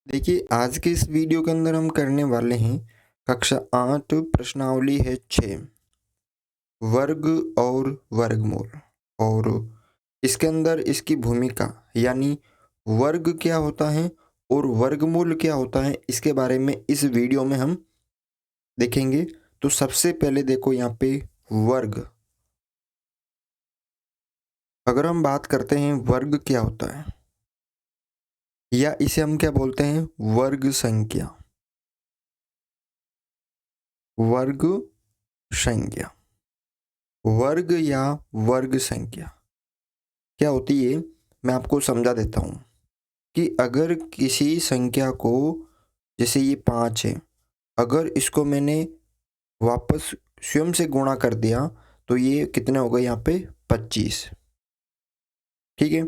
देखिए, आज के इस वीडियो के अंदर हम करने वाले हैं कक्षा 8 प्रश्नावली है 6 वर्ग और वर्गमूल। और इसके अंदर इसकी भूमिका यानी वर्ग क्या होता है और वर्गमूल क्या होता है, इसके बारे में इस वीडियो में हम देखेंगे। तो सबसे पहले देखो यहाँ पे वर्ग। अगर हम बात करते हैं वर्ग क्या होता है, या इसे हम क्या बोलते हैं, वर्ग संख्या। वर्ग संख्या, वर्ग या वर्ग संख्या क्या होती है, मैं आपको समझा देता हूँ कि अगर किसी संख्या को, जैसे ये 5 है, अगर इसको मैंने वापस स्वयं से गुणा कर दिया तो ये कितने हो गए यहाँ पे 25। ठीक है।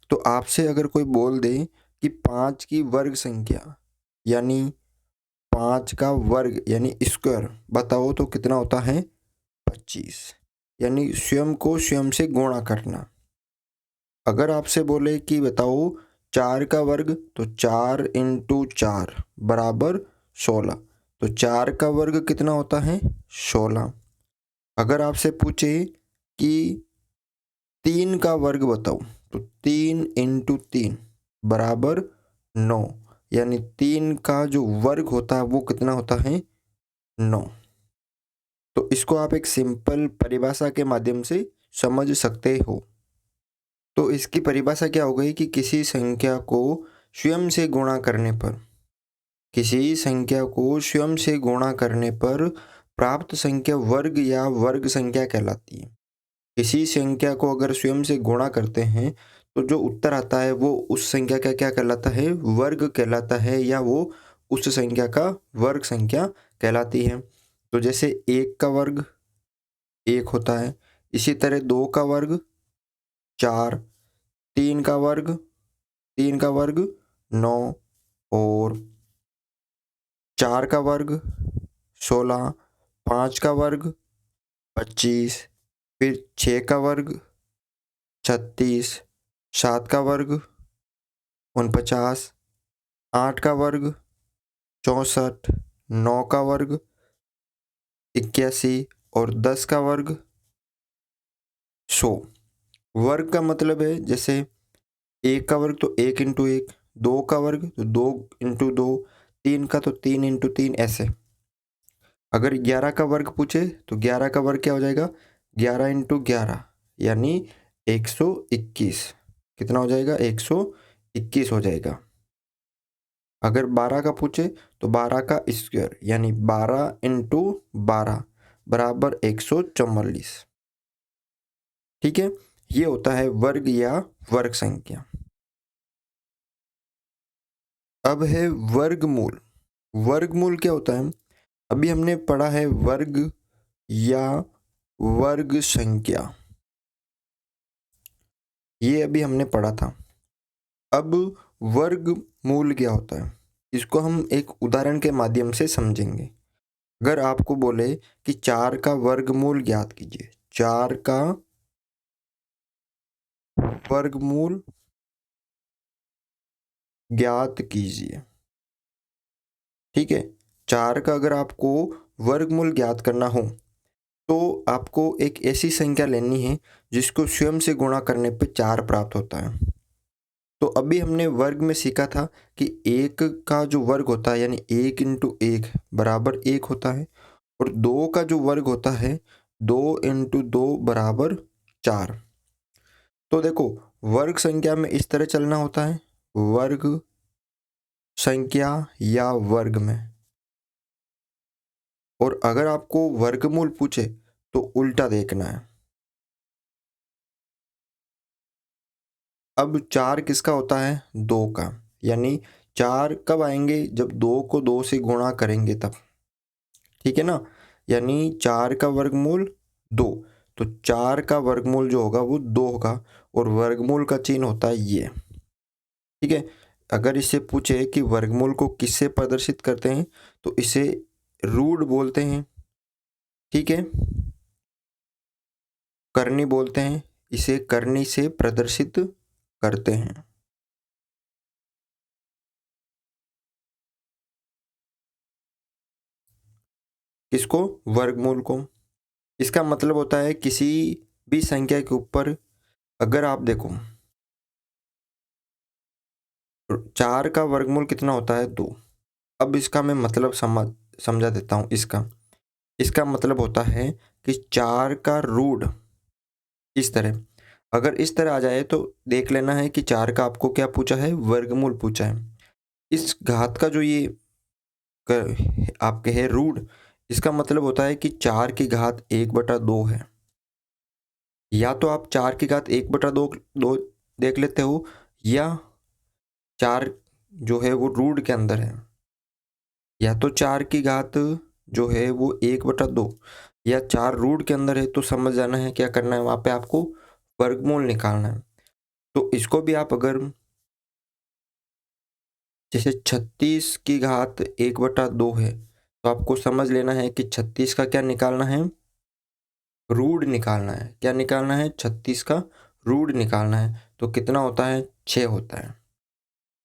तो आपसे अगर कोई बोल दे कि 5 की वर्ग संख्या यानी 5 का वर्ग यानी स्क्वायर बताओ, तो कितना होता है 25। यानी स्वयं को स्वयं से गुणा करना। अगर आपसे बोले कि बताओ 4 का वर्ग, तो 4 इंटू 4 बराबर 16। तो 4 का वर्ग कितना होता है 16। अगर आपसे पूछे कि 3 का वर्ग बताओ, तो 3 इंटू 3 बराबर 9। यानी 3 का जो वर्ग होता है वो कितना होता है 9। तो इसको आप एक सिंपल परिभाषा के माध्यम से समझ सकते हो। तो इसकी परिभाषा क्या हो गई कि किसी संख्या को स्वयं से गुणा करने पर, किसी संख्या को स्वयं से गुणा करने पर प्राप्त संख्या वर्ग या वर्ग संख्या कहलाती है। किसी संख्या को अगर स्वयं से गुणा करते हैं तो जो उत्तर आता है वो उस संख्या का क्या कहलाता है, वर्ग कहलाता है, या वो उस संख्या का वर्ग संख्या कहलाती है। तो जैसे 1 का वर्ग 1 होता है, इसी तरह 2 का वर्ग 4, 3 का वर्ग 9, और 4 का वर्ग 16, 5 का वर्ग 25, फिर 6 का वर्ग 36, 7 का वर्ग 49, 8 का वर्ग 64, 9 का वर्ग 81 और 10 का वर्ग 100। वर्ग का मतलब है जैसे 1 का वर्ग तो 1 इंटू 1, 2 का वर्ग तो 2 इंटू 2, 3 का तो 3 इंटू 3, ऐसे। अगर 11 का वर्ग पूछे तो 11 का वर्ग क्या हो जाएगा, 11 इंटू 11 यानी 121। कितना हो जाएगा 121 हो जाएगा। अगर 12 का पूछे तो 12 का स्क्वायर यानी 12 इंटू 12 बराबर 144। ठीक है, ये होता है वर्ग या वर्ग संख्या। अब है वर्गमूल। वर्गमूल क्या होता है, अभी हमने पढ़ा है वर्ग या वर्ग संख्या, ये अभी हमने पढ़ा था। अब वर्गमूल क्या होता है, इसको हम एक उदाहरण के माध्यम से समझेंगे। अगर आपको बोले कि 4 का वर्गमूल ज्ञात कीजिए, 4 का वर्गमूल ज्ञात कीजिए। ठीक है, 4 का अगर आपको वर्गमूल ज्ञात करना हो तो आपको एक ऐसी संख्या लेनी है जिसको स्वयं से गुणा करने पे 4 प्राप्त होता है। तो अभी हमने वर्ग में सीखा था कि 1 का जो वर्ग होता है यानी 1 इंटू 1 बराबर 1 होता है, और 2 का जो वर्ग होता है 2 इंटू 2 बराबर 4। तो देखो, वर्ग संख्या में इस तरह चलना होता है, वर्ग संख्या या वर्ग में। और अगर आपको वर्गमूल पूछे तो उल्टा देखना है। अब 4 किसका होता है, 2 का। यानी 4 कब आएंगे, जब 2 को 2 से गुणा करेंगे तब। ठीक है ना, यानी 4 का वर्गमूल 2। तो 4 का वर्गमूल जो होगा वो 2 होगा, और वर्गमूल का चिन्ह होता है ये। ठीक है। अगर इससे पूछे कि वर्गमूल को किससे प्रदर्शित करते हैं, तो इसे रूट बोलते हैं। ठीक है, करनी बोलते हैं, इसे करनी से प्रदर्शित करते हैं। किसको? वर्गमूल को। इसका मतलब होता है किसी भी संख्या के ऊपर अगर आप देखो 4 का वर्गमूल कितना होता है? 2। अब इसका मैं मतलब समझा देता हूँ इसका। इसका मतलब होता है कि 4 का रूट इस तरह, अगर इस तरह आ जाए तो देख लेना है कि 4 का आपको क्या पूछा है? वर्गमूल पूछा है। इस घात का जो ये आपके है रूट, इसका मतलब होता है कि 4 की घात 1/2 है। या तो आप 4 की घात 1/2 देख लेते हो, या 4 जो है वो रूट के अंदर है। या तो 4 की घात जो है वो 1/2 या 4 रूट के अंदर है, तो समझ जाना है क्या करना है, वहाँ पे आपको वर्गमूल निकालना है। तो इसको भी आप अगर जैसे 36 की घात 1/2 है, तो आपको समझ लेना है कि 36 का क्या निकालना है? रूट निकालना है। क्या निकालना है? 36 का रूट निकालना है। तो कितना होता है? 6 होता है।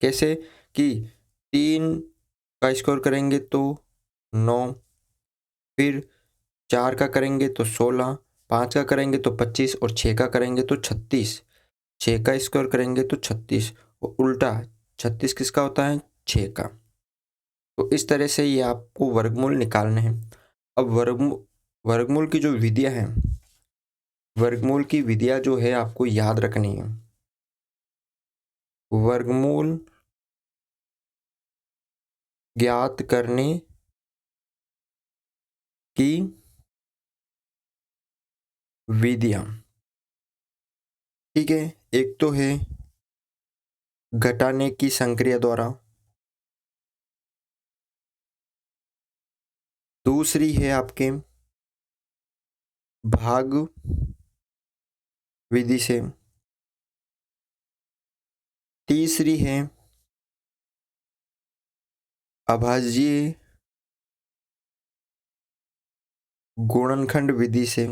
कैसे? कि 3 का स्क्वायर करेंगे तो 9, फिर 4 का करेंगे तो 16, 5 का करेंगे तो 25 और 6 का करेंगे तो 36। 6 का स्क्वायर करेंगे तो 36 और उल्टा 36 किसका होता है? 6 का। तो इस तरह से ये आपको वर्गमूल निकालने हैं। अब वर्गमूल की जो विधियाँ हैं, वर्गमूल की विधियाँ जो है आपको याद रखनी है। वर्गमूल ज्ञात करने की विधियाँ, ठीक है। एक तो है घटाने की संक्रिया द्वारा, दूसरी है आपके भाग विधि से, तीसरी है अभाज्य गुणनखंड विधि से,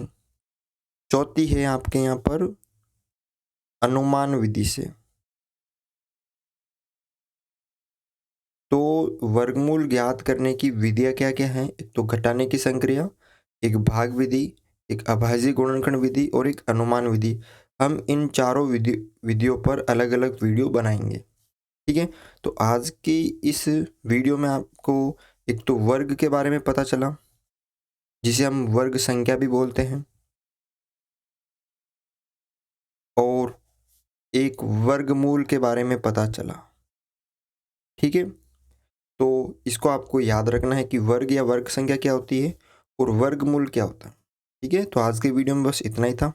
चौथी है आपके यहाँ पर अनुमान विधि से। तो वर्गमूल ज्ञात करने की विधियाँ क्या क्या हैं? एक तो घटाने की संक्रिया, एक भाग विधि, एक अभाज्य गुणनखंड विधि और एक अनुमान विधि। हम इन चारों विधियों पर अलग अलग वीडियो बनाएंगे, ठीक है। तो आज की इस वीडियो में आपको एक तो वर्ग के बारे में पता चला, जिसे हम वर्ग संख्या भी बोलते हैं, और एक वर्गमूल के बारे में पता चला, ठीक है। तो इसको आपको याद रखना है कि वर्ग या वर्ग संख्या क्या होती है और वर्गमूल क्या होता है, ठीक है। तो आज के वीडियो में बस इतना ही था।